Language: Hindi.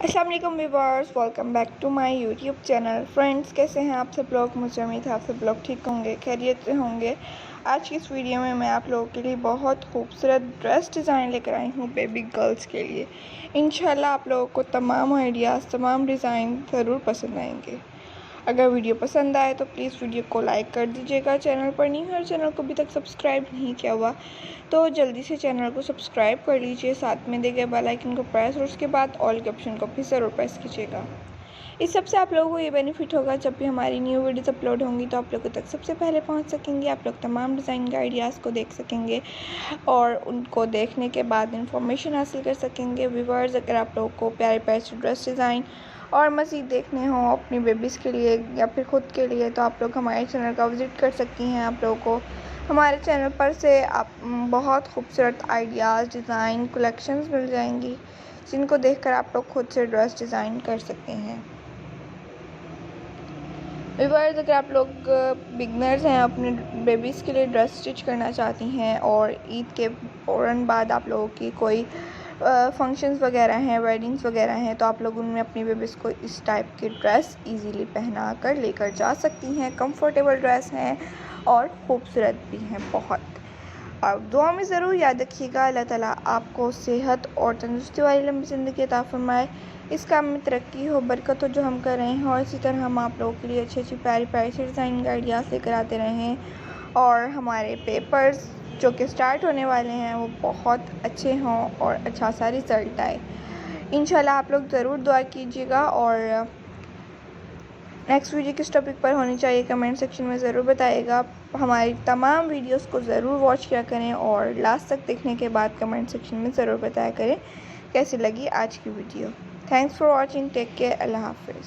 अस्सलाम वालेकुम viewers, welcome back to my YouTube channel. Friends, कैसे हैं आप सब लोग? मुझे उम्मीद है आप सब लोग ठीक होंगे, खैरियत से होंगे। आज की इस वीडियो में मैं आप लोगों के लिए बहुत खूबसूरत ड्रेस डिज़ाइन लेकर आई हूँ बेबी गर्ल्स के लिए। इंशाल्लाह आप लोगों को तमाम आइडियाज़, तमाम डिज़ाइन ज़रूर पसंद आएंगे। अगर वीडियो पसंद आए तो प्लीज़ वीडियो को लाइक कर दीजिएगा। चैनल पर नहीं है और चैनल को अभी तक सब्सक्राइब नहीं किया हुआ तो जल्दी से चैनल को सब्सक्राइब कर लीजिए, साथ में दिए गए बेल आइकन को प्रेस और उसके बाद ऑल के ऑप्शन को भी ज़रूर प्रेस कीजिएगा। इस सबसे आप लोगों को ये बेनिफिट होगा, जब भी हमारी न्यू वीडियोस अपलोड होंगी तो आप लोगों तक सबसे पहले पहुंच सकेंगे। आप लोग तमाम डिज़ाइन के आइडियाज़ को देख सकेंगे और उनको देखने के बाद इंफॉर्मेशन हासिल कर सकेंगे। व्यूअर्स, अगर आप लोगों को प्यारे प्यारे से ड्रेस डिज़ाइन और मज़ीद देखने हों अपनी बेबीज़ के लिए या फिर ख़ुद के लिए तो आप लोग हमारे चैनल का विज़िट कर सकती हैं। आप लोगों को हमारे चैनल पर से आप बहुत खूबसूरत आइडियाज़, डिज़ाइन, कलेक्शंस मिल जाएंगी जिनको देखकर आप लोग खुद से ड्रेस डिज़ाइन कर सकते हैं। व्यूअर्स, अगर आप लोग बिगनर्स हैं, अपने बेबीज़ के लिए ड्रेस स्टिच करना चाहती हैं और ईद के फ़ौरन बाद आप लोगों की कोई फंक्शंस वगैरह हैं, वेडिंग्स वगैरह हैं, तो आप लोग उनमें अपनी बेबीज़ को इस टाइप की ड्रेस इजीली पहना कर लेकर जा सकती हैं। कंफर्टेबल ड्रेस हैं और खूबसूरत भी हैं बहुत। और दुआ में ज़रूर याद रखिएगा, अल्लाह ताला आपको सेहत और तंदुरुस्ती वाली लंबी ज़िंदगी अता फरमाए। इस काम में तरक्की हो, बरकत हो जो हम कर रहे हैं, और इसी तरह हम आप लोगों के लिए अच्छी अच्छी प्यारी प्यारी से डिज़ाइन आइडियाज़ लेकर आते रहें और हमारे पेपर्स जो कि स्टार्ट होने वाले हैं वो बहुत अच्छे हों और अच्छा सा रिज़ल्ट आए। इंशाल्लाह आप लोग ज़रूर दुआ कीजिएगा। और नेक्स्ट वीडियो किस टॉपिक पर होनी चाहिए कमेंट सेक्शन में ज़रूर बताइएगा। हमारी तमाम वीडियोस को ज़रूर वॉच किया करें और लास्ट तक देखने के बाद कमेंट सेक्शन में ज़रूर बताया करें कैसी लगी आज की video. Thanks for watching, take care, अल्लाह हाफिज़।